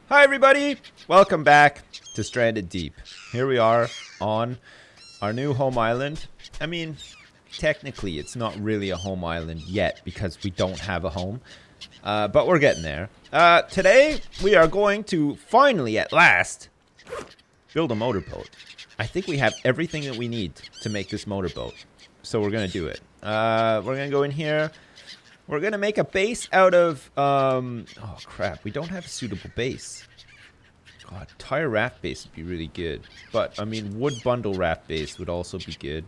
Hi everybody! Welcome back to Stranded Deep. Here we are on our new home island. I mean, technically it's not really a home island yet because we don't have a home. But we're getting there. Today we are going to finally, at last, build a motorboat. I think we have everything that we need to make this motorboat. So we're going to do it. We're going to go in here. We're going to make a base out of, oh crap, we don't have a suitable base. God, tire raft base would be really good. But, I mean, wood bundle raft base would also be good.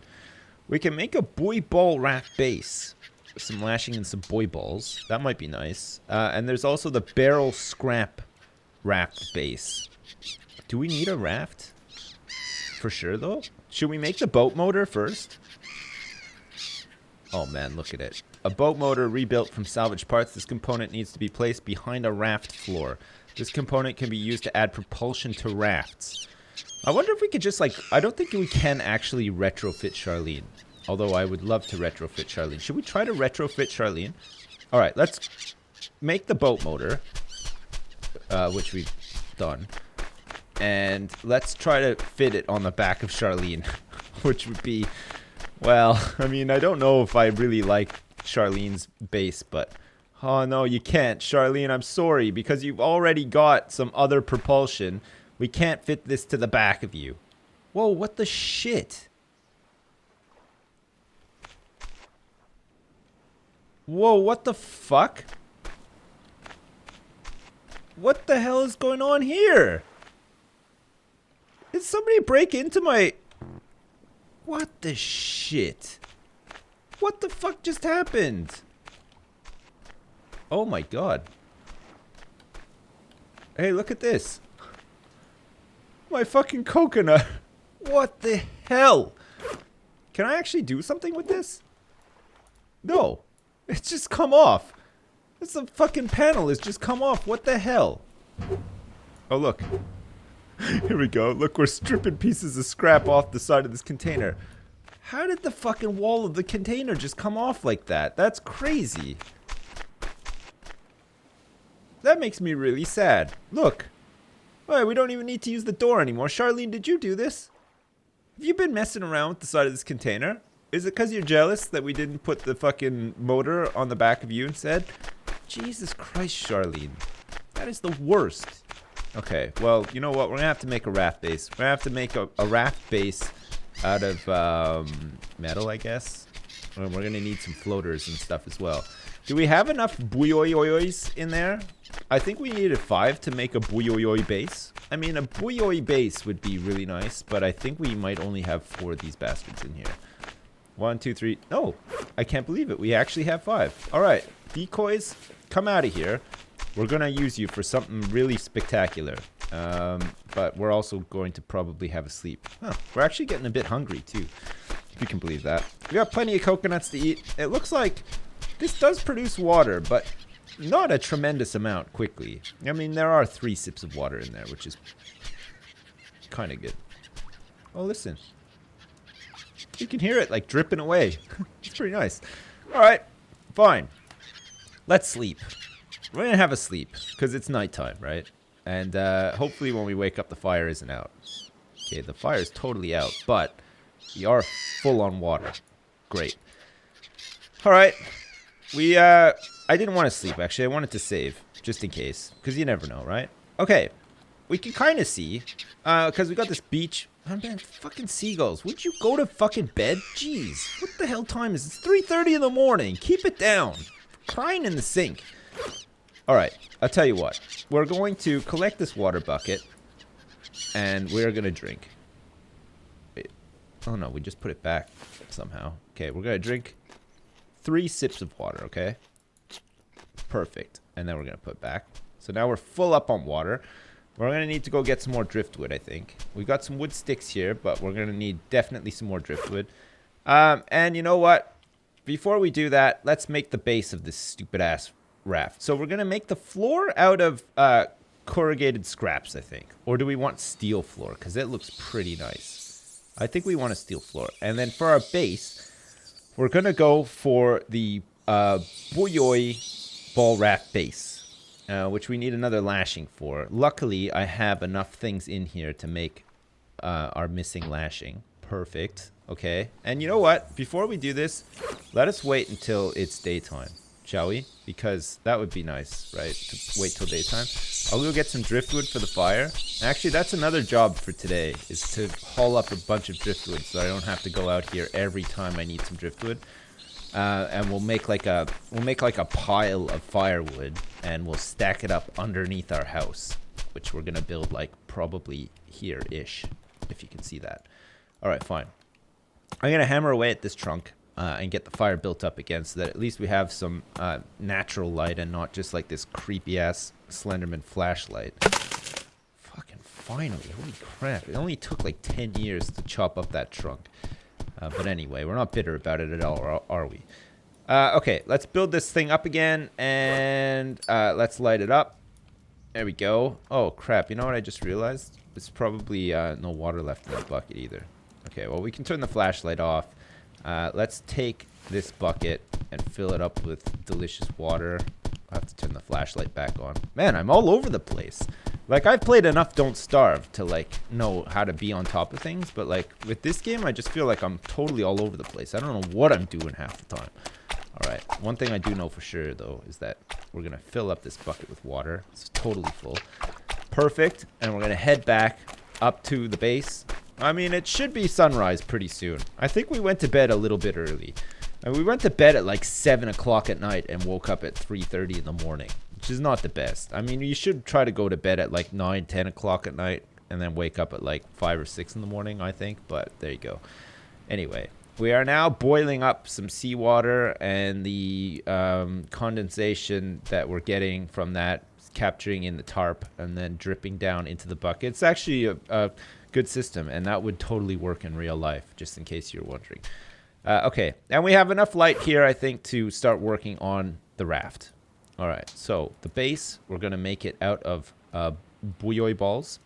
We can make a buoy ball raft base. Some lashing and some buoy balls. That might be nice. And there's also the barrel scrap raft base. Do we need a raft? For sure, though. Should we make the boat motor first? Oh, man, look at it. A boat motor rebuilt from salvaged parts. This component needs to be placed behind a raft floor. This component can be used to add propulsion to rafts. I wonder if we could just, like, I don't think we can actually retrofit Charlene. Although I would love to retrofit Charlene. Should we try to retrofit Charlene? Alright, let's make the boat motor. Which we've done. And let's try to fit it on the back of Charlene. Which would be, well, I mean, I don't know if I really like Charlene's base, but oh no, you can't, Charlene. I'm sorry, because you've already got some other propulsion. We can't fit this to the back of you. Whoa, what the shit? Whoa, what the fuck? What the hell is going on here? Did somebody break into my... What the shit? What the fuck just happened? Oh my god. Hey, look at this. My fucking coconut. What the hell? Can I actually do something with this? No. It's just come off. It's a fucking panel. It's just come off. What the hell? Oh, look. Here we go. Look, we're stripping pieces of scrap off the side of this container. How did the fucking wall of the container just come off like that? That's crazy. That makes me really sad. Look. Alright, we don't even need to use the door anymore. Charlene, did you do this? Have you been messing around with the side of this container? Is it because you're jealous that we didn't put the fucking motor on the back of you instead? Jesus Christ, Charlene. That is the worst. Okay, well, you know what? We're going to have to make a raft base. We're going to have to make a raft base out of metal, I guess. And we're going to need some floaters and stuff as well. Do we have enough buoys in there? I think we needed 5 to make a buoy base. I mean, a buoy base would be really nice, but I think we might only have 4 of these bastards in here. 1, 2, 3. Oh, I can't believe it. We actually have 5. All right, decoys, come out of here. We're going to use you for something really spectacular. But we're also going to probably have a sleep. Huh, we're actually getting a bit hungry, too. If you can believe that. We got plenty of coconuts to eat. It looks like this does produce water, but not a tremendous amount quickly. I mean, there are 3 sips of water in there, which is kind of good. Oh, listen. You can hear it, like, dripping away. It's pretty nice. All right, fine. Let's sleep. We're going to have a sleep, because it's nighttime, right? And hopefully when we wake up, the fire isn't out. Okay, the fire is totally out, but we are full on water. Great. All right. I didn't want to sleep, actually. I wanted to save, just in case, because you never know, right? Okay. We can kind of see, because we got this beach. Oh, man, fucking seagulls. Would you go to fucking bed? Jeez. What the hell time is it? It's 3:30 in the morning. Keep it down. Crying in the sink. All right, I'll tell you what. We're going to collect this water bucket, and we're going to drink. Wait. Oh, no, we just put it back somehow. Okay, we're going to drink 3 sips of water, okay? Perfect. And then we're going to put it back. So now we're full up on water. We're going to need to go get some more driftwood, I think. We've got some wood sticks here, but we're going to need definitely some more driftwood. And you know what? Before we do that, let's make the base of this stupid-ass raft. So we're going to make the floor out of corrugated scraps, I think. Or do we want steel floor? Because it looks pretty nice. I think we want a steel floor. And then for our base, we're going to go for the buoy ball raft base. which we need another lashing for. Luckily, I have enough things in here to make our missing lashing. Perfect. Okay. And you know what? Before we do this, let us wait until it's daytime, shall we? Because that would be nice, right? To wait till daytime. I'll go get some driftwood for the fire. Actually, that's another job for today, is to haul up a bunch of driftwood so I don't have to go out here every time I need some driftwood. And we'll make like a pile of firewood, and we'll stack it up underneath our house, which we're gonna build like probably here-ish, if you can see that. All right, fine. I'm gonna hammer away at this trunk and get the fire built up again, so that at least we have some natural light and not just like this creepy ass Slenderman flashlight. Fucking finally, holy crap! It only took like 10 years to chop up that trunk. But anyway, we're not bitter about it at all, are we? Okay, let's build this thing up again, and let's light it up. There we go. Oh, crap. You know what I just realized? There's probably no water left in that bucket either. Okay, well, we can turn the flashlight off. Let's take this bucket and fill it up with delicious water. I'll have to turn the flashlight back on. Man, I'm all over the place. Like, I've played enough Don't Starve to, like, know how to be on top of things. But, like, with this game, I just feel like I'm totally all over the place. I don't know what I'm doing half the time. All right. One thing I do know for sure, though, is that we're going to fill up this bucket with water. It's totally full. Perfect. And we're going to head back up to the base. I mean, it should be sunrise pretty soon. I think we went to bed a little bit early. And we went to bed at, like, 7 o'clock at night and woke up at 3:30 in the morning. Which is not the best. I mean, you should try to go to bed at like 9, 10 o'clock at night and then wake up at like 5 or 6 in the morning, I think. But there you go. Anyway, we are now boiling up some seawater, and the condensation that we're getting from that is capturing in the tarp and then dripping down into the bucket. It's actually a good system, and that would totally work in real life, just in case you're wondering. Okay, and we have enough light here, I think, to start working on the raft. All right, so the base, we're going to make it out of bouillon balls.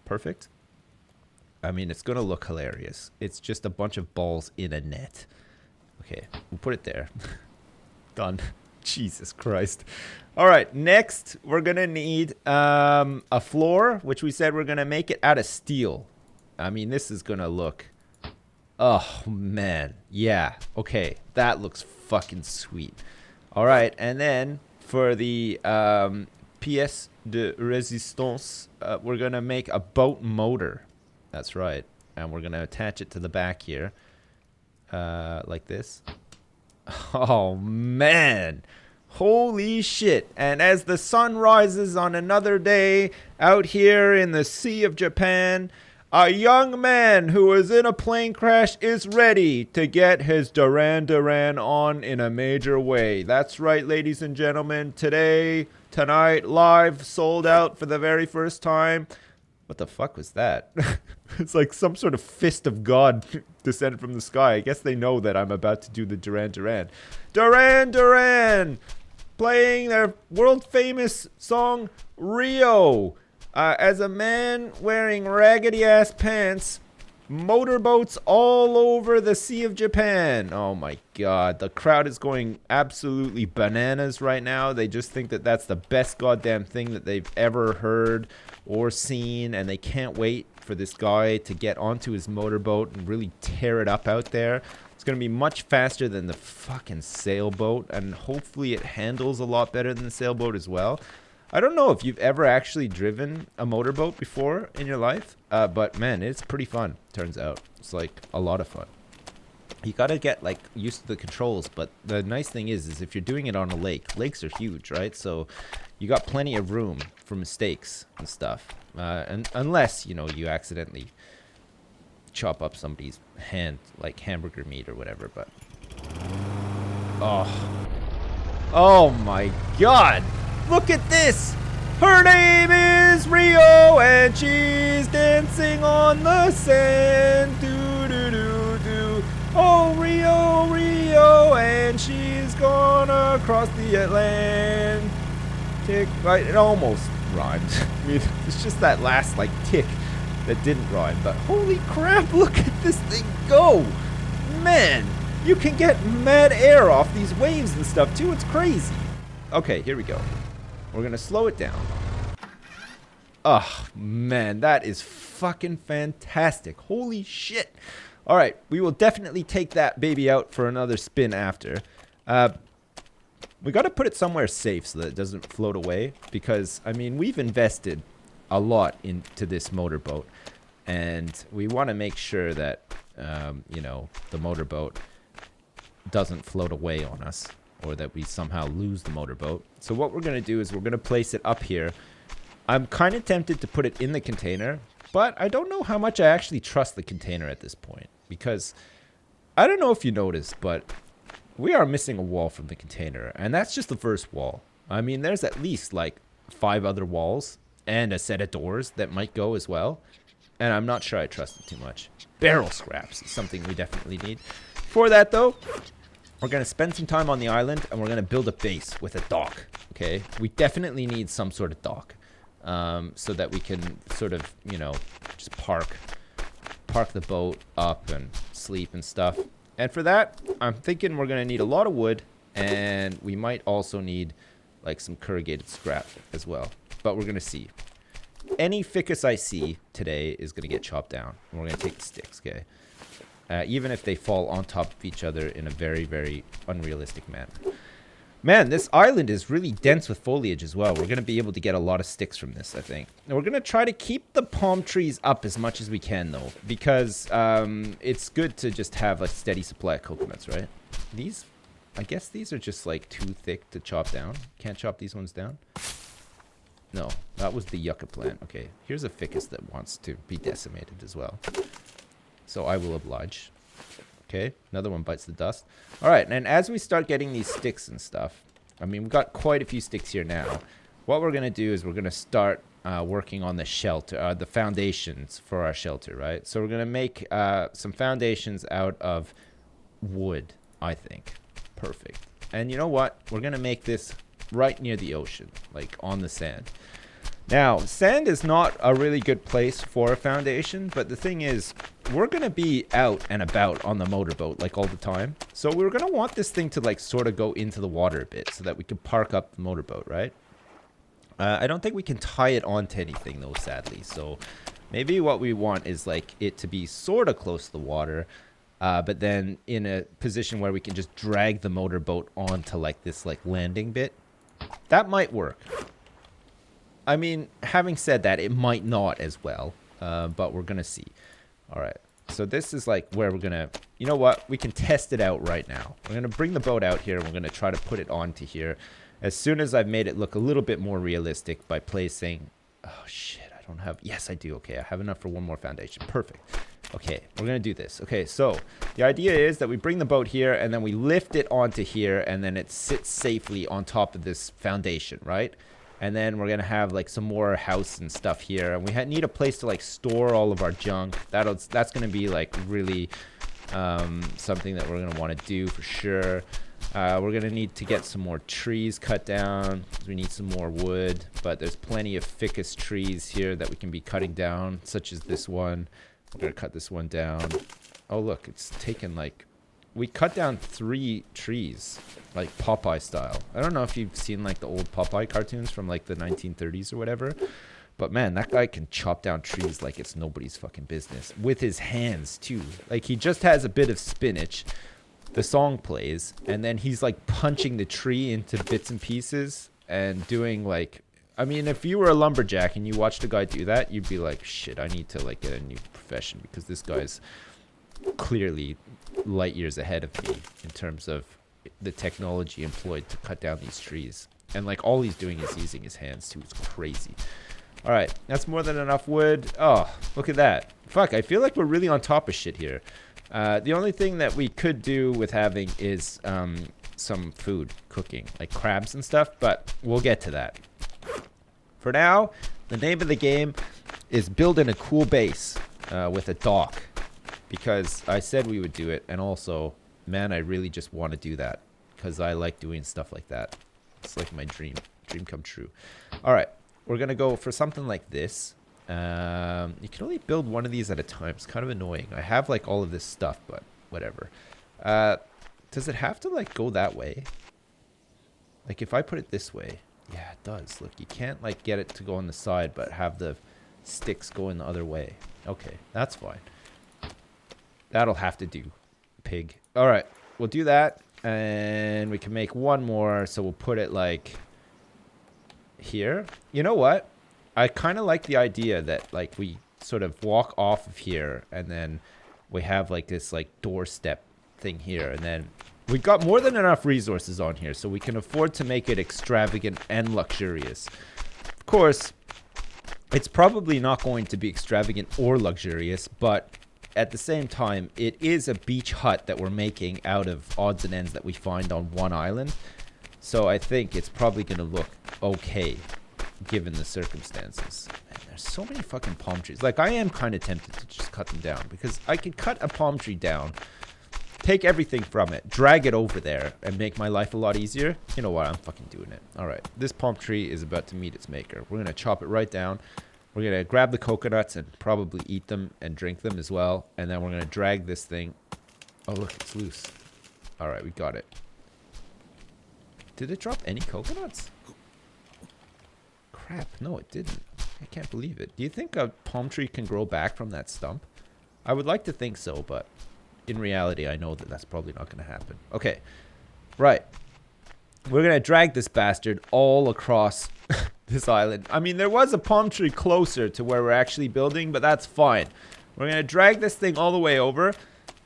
Perfect. I mean, it's going to look hilarious. It's just a bunch of balls in a net. Okay, we'll put it there. Done. Jesus Christ. All right, next, we're going to need a floor, which we said we're going to make it out of steel. I mean, this is going to look... Oh, man. Yeah, okay. That looks fucking sweet. All right, and then... For the pièce de résistance, we're going to make a boat motor. That's right. And we're going to attach it to the back here. Like this. Oh, man. Holy shit. And as the sun rises on another day out here in the Sea of Japan, a young man who was in a plane crash is ready to get his Duran Duran on in a major way. That's right, ladies and gentlemen. Tonight, live, sold out for the very first time. What the fuck was that? It's like some sort of fist of God descended from the sky. I guess they know that I'm about to do the Duran Duran. Duran Duran! Playing their world-famous song, Rio. As a man wearing raggedy-ass pants, motorboats all over the Sea of Japan. Oh, my God. The crowd is going absolutely bananas right now. They just think that that's the best goddamn thing that they've ever heard or seen, and they can't wait for this guy to get onto his motorboat and really tear it up out there. It's going to be much faster than the fucking sailboat, and hopefully it handles a lot better than the sailboat as well. I don't know if you've ever actually driven a motorboat before in your life, but man, it's pretty fun, turns out. It's like a lot of fun. You gotta get like used to the controls, but the nice thing is if you're doing it on a lake, lakes are huge, right? So you got plenty of room for mistakes and stuff. And unless, you know, you accidentally chop up somebody's hand, like hamburger meat or whatever, but... Oh my God! Look at this! Her name is Rio, and she's dancing on the sand. Do do do do. Oh, Rio, Rio, and she's gonna cross the Atlantic. Right, it almost rhymed. I mean, it's just that last like tick that didn't rhyme. But holy crap! Look at this thing go, man! You can get mad air off these waves and stuff too. It's crazy. Okay, here we go. We're going to slow it down. Oh, man, that is fucking fantastic. Holy shit. All right, we will definitely take that baby out for another spin after. We got to put it somewhere safe so that it doesn't float away. Because, I mean, we've invested a lot into this motorboat. And we want to make sure that, you know, the motorboat doesn't float away on us. Or that we somehow lose the motorboat. So what we're going to do is we're going to place it up here. I'm kind of tempted to put it in the container. But I don't know how much I actually trust the container at this point. Because I don't know if you noticed, but we are missing a wall from the container. And that's just the first wall. I mean, there's at least like 5 other walls and a set of doors that might go as well. And I'm not sure I trust it too much. Barrel scraps is something we definitely need. For that, though, we're going to spend some time on the island, and we're going to build a base with a dock, okay? We definitely need some sort of dock so that we can sort of, you know, just park the boat up and sleep and stuff. And for that, I'm thinking we're going to need a lot of wood, and we might also need, like, some corrugated scrap as well. But we're going to see. Any ficus I see today is going to get chopped down, and we're going to take the sticks, okay? Even if they fall on top of each other in a very, very unrealistic manner. Man, this island is really dense with foliage as well. We're going to be able to get a lot of sticks from this, I think. And we're going to try to keep the palm trees up as much as we can, though. Because it's good to just have a steady supply of coconuts, right? These, I guess these are just like too thick to chop down. Can't chop these ones down? No, that was the yucca plant. Okay, here's a ficus that wants to be decimated as well. So I will oblige. Okay, another one bites the dust. All right, and as we start getting these sticks and stuff, I mean, we've got quite a few sticks here now. What we're going to do is we're going to start working on the shelter, the foundations for our shelter, right? So we're going to make some foundations out of wood, I think. Perfect. And you know what? We're going to make this right near the ocean, like on the sand. Now, sand is not a really good place for a foundation, but the thing is, we're going to be out and about on the motorboat, like, all the time. So we're going to want this thing to, like, sort of go into the water a bit so that we can park up the motorboat, right? I don't think we can tie it onto anything, though, sadly. So maybe what we want is, like, it to be sort of close to the water, but then in a position where we can just drag the motorboat onto, like, this, like, landing bit. That might work. I mean, having said that, it might not as well, but we're going to see. All right, so this is like where we're going to, you know what? We can test it out right now. We're going to bring the boat out here, and we're going to try to put it onto here as soon as I've made it look a little bit more realistic by placing, oh, shit, I don't have, yes, I do. Okay, I have enough for one more foundation. Perfect. Okay, we're going to do this. Okay, so the idea is that we bring the boat here, and then we lift it onto here, and then it sits safely on top of this foundation, right? And then we're going to have, like, some more house and stuff here. And we need a place to, like, store all of our junk. That's going to be, like, really something that we're going to want to do for sure. We're going to need to get some more trees cut down. We need some more wood. But there's plenty of ficus trees here that we can be cutting down, such as this one. We're going to cut this one down. Oh, look, it's taken, like... We cut down 3 trees, like Popeye style. I don't know if you've seen, like, the old Popeye cartoons from, like, the 1930s or whatever. But, man, that guy can chop down trees like it's nobody's fucking business. With his hands, too. Like, he just has a bit of spinach. The song plays. And then he's, like, punching the tree into bits and pieces. And doing, like... I mean, if you were a lumberjack and you watched a guy do that, you'd be like, shit, I need to, like, get a new profession. Because this guy's clearly light years ahead of me in terms of the technology employed to cut down these trees. And, like, all he's doing is using his hands too. It's crazy. All right, that's more than enough wood. Oh, look at that. Fuck, I feel like we're really on top of shit here. The only thing that we could do with having is some food cooking, like crabs and stuff, but we'll get to that. For now, the name of the game is building a cool base with a dock. Because I said we would do it, and also, man, I really just want to do that. Because I like doing stuff like that. It's like my dream come true. Alright, we're going to go for something like this. You can only build one of these at a time. It's kind of annoying. I have, like, all of this stuff, but whatever. Does it have to, like, go that way? Like, if I put it this way, Yeah, it does. Look, you can't, like, get it to go on the side, but have the sticks going the other way. Okay, that's fine. That'll have to do, pig. All right, we'll do that, and we can make one more, so we'll put it, like, here. You know what? I kind of like the idea that, like, we sort of walk off of here, and then we have, like, this, like, doorstep thing here, and then we've got more than enough resources on here, so we can afford to make it extravagant and luxurious. Of course, it's probably not going to be extravagant or luxurious, but at the same time, it is a beach hut that we're making out of odds and ends that we find on one island. So I think it's probably going to look okay, given the circumstances. Man, there's so many fucking palm trees. Like, I am kind of tempted to just cut them down, because I could cut a palm tree down, take everything from it, drag it over there, and make my life a lot easier. You know what? I'm fucking doing it. All right. This palm tree is about to meet its maker. We're going to chop it right down. We're going to grab the coconuts and probably eat them and drink them as well. And then we're going to drag this thing. Oh, look, it's loose. All right, we got it. Did it drop any coconuts? Crap, no, it didn't. I can't believe it. Do you think a palm tree can grow back from that stump? I would like to think so, but in reality, I know that that's probably not going to happen. Okay, right. We're going to drag this bastard all across this island. I mean, there was a palm tree closer to where we're actually building, but that's fine. We're going to drag this thing all the way over.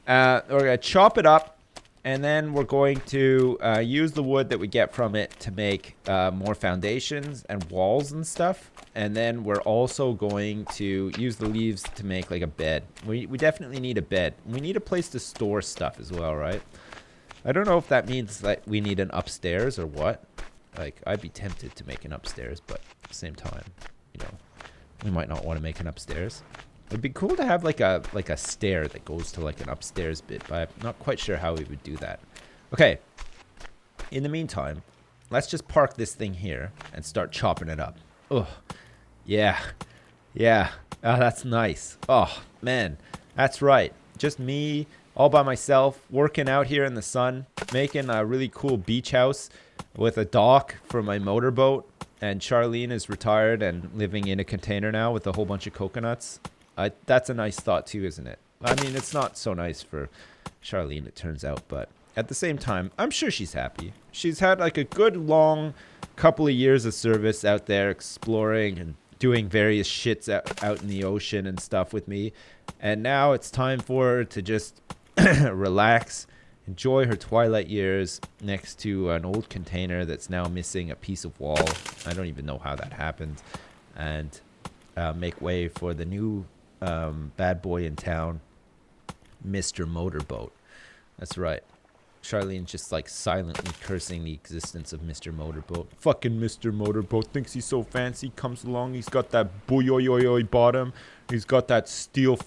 We're going to chop it up, and then we're going to use the wood that we get from it to make more foundations and walls and stuff. And then we're also going to use the leaves to make like a bed. We definitely need a bed. We need a place to store stuff as well, right? I don't know if that means that we need an upstairs or what. Like, I'd be tempted to make an upstairs, but at the same time, you know, we might not want to make an upstairs. It'd be cool to have like a stair that goes to like an upstairs bit, but I'm not quite sure how we would do that. Okay. In the meantime, let's just park this thing here and start chopping it up. Oh, yeah. Yeah. Oh, that's nice. Oh, man. That's right. Just me all by myself, working out here in the sun, making a really cool beach house with a dock for my motorboat. And Charlene is retired and living in a container now with a whole bunch of coconuts. That's a nice thought too, isn't it? I mean, it's not so nice for Charlene, it turns out, but at the same time, I'm sure she's happy. She's had like a good long couple of years of service out there exploring and doing various shits out in the ocean and stuff with me. And now it's time for her to just relax, enjoy her twilight years next to an old container that's now missing a piece of wall. I don't even know how that happened. And make way for the new bad boy in town, Mr. Motorboat. That's right. Charlene's just like silently cursing the existence of Mr. Motorboat. Fucking Mr. Motorboat thinks he's so fancy. Comes along, he's got that boyoyoyoy bottom. He's got that steel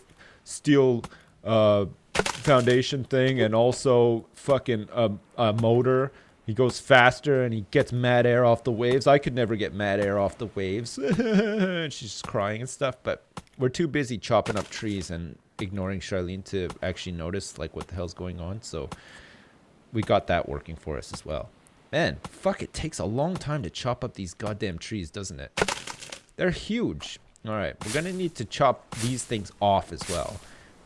foundation thing, and also fucking a motor. He goes faster and he gets mad air off the waves. I could never get mad air off the waves. And she's just crying and stuff, but we're too busy chopping up trees and ignoring Charlene to actually notice like what the hell's going on. So we got that working for us as well. Man, fuck, it takes a long time to chop up these goddamn trees, doesn't it? They're huge. All right, we're going to need to chop these things off as well.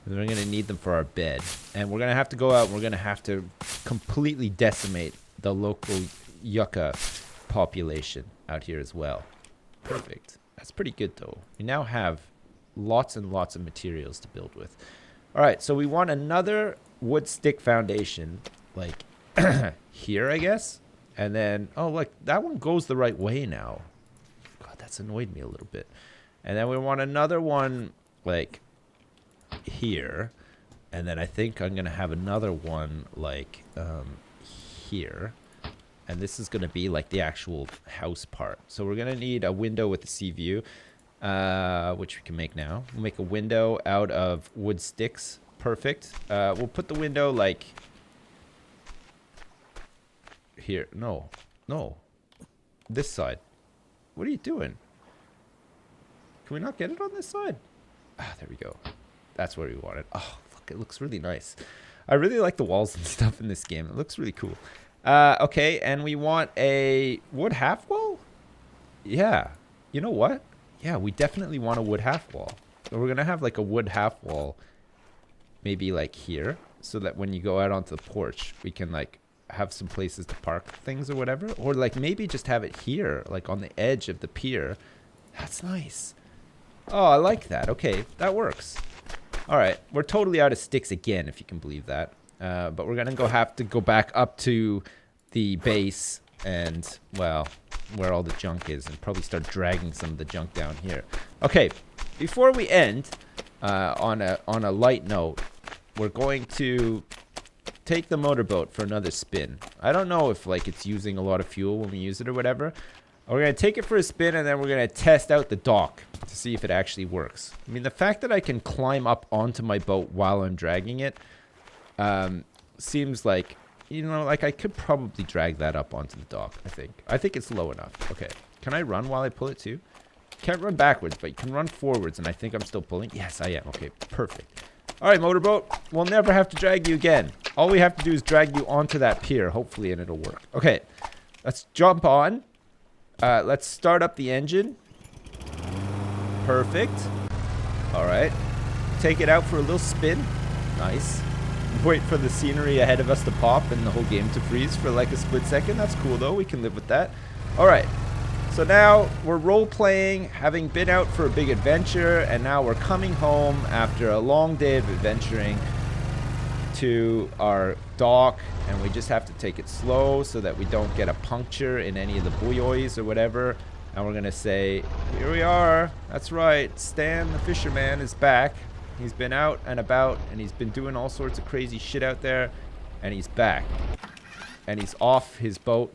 We're going to need them for our bed. And we're going to have to go out and we're going to have to completely decimate the local yucca population out here as well. Perfect. That's pretty good, though. We now have lots and lots of materials to build with. All right, so we want another wood stick foundation, like here, I guess. And then, oh, look, that one goes the right way now. God, that's annoyed me a little bit. And then we want another one, like here. And then I think I'm going to have another one, like here. And this is going to be like the actual house part. So we're going to need a window with a sea view, which we can make now. We'll make a window out of wood sticks. Perfect. We'll put the window like here. No. This side. What are you doing? Can we not get it on this side? Ah, there we go. That's where we want it. Oh, look, it looks really nice. I really like the walls and stuff in this game. It looks really cool. Okay, and we want a wood half wall? Yeah. You know what? Yeah, we definitely want a wood half wall. So we're going to have like a wood half wall maybe like here so that when you go out onto the porch, we can like have some places to park things or whatever. Or like maybe just have it here, like on the edge of the pier. That's nice. Oh, I like that. Okay, that works. All right, we're totally out of sticks again, if you can believe that. But we're going to have to go back up to the base and, well, where all the junk is and probably start dragging some of the junk down here. Okay, before we end, on a light note, we're going to take the motorboat for another spin. I don't know if like it's using a lot of fuel when we use it or whatever. We're going to take it for a spin and then we're going to test out the dock to see if it actually works. I mean, the fact that I can climb up onto my boat while I'm dragging it seems like, you know, like I could probably drag that up onto the dock, I think. I think it's low enough. Okay. Can I run while I pull it too? Can't run backwards, but you can run forwards, and I think I'm still pulling. Yes, I am. Okay, perfect. All right, motorboat. We'll never have to drag you again. All we have to do is drag you onto that pier, hopefully, and it'll work. Okay, let's jump on. Let's start up the engine. Perfect. All right. Take it out for a little spin. Nice. Wait for the scenery ahead of us to pop and the whole game to freeze for like a split second. That's cool, though. We can live with that. All right. So now we're role-playing, having been out for a big adventure, and now we're coming home after a long day of adventuring to our dock, and we just have to take it slow so that we don't get a puncture in any of the buoys or whatever. And we're going to say, here we are. That's right. Stan the fisherman is back. He's been out and about, and he's been doing all sorts of crazy shit out there, and he's back. And he's off his boat.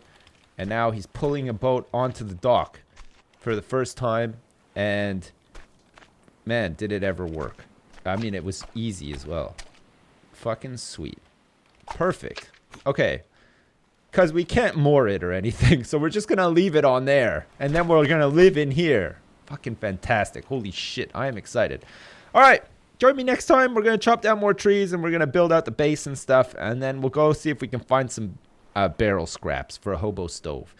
And now he's pulling a boat onto the dock for the first time. And, man, did it ever work. I mean, it was easy as well. Fucking sweet. Perfect. Okay. Because we can't moor it or anything. So we're just going to leave it on there. And then we're going to live in here. Fucking fantastic. Holy shit. I am excited. All right. Join me next time. We're going to chop down more trees. And we're going to build out the base and stuff. And then we'll go see if we can find some barrel scraps for a hobo stove,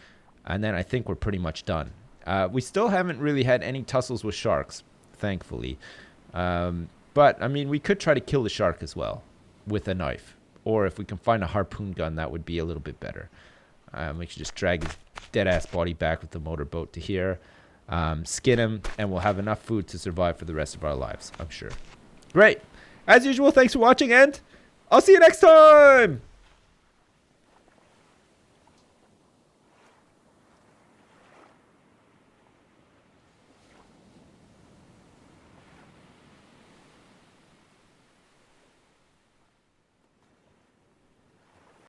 and then I think we're pretty much done. We still haven't really had any tussles with sharks, thankfully, but I mean, we could try to kill the shark as well with a knife, or if we can find a harpoon gun, that would be a little bit better. We should just drag his dead ass body back with the motorboat to here, skin him, and we'll have enough food to survive for the rest of our lives, I'm sure. Great. As usual, thanks for watching, and I'll see you next time.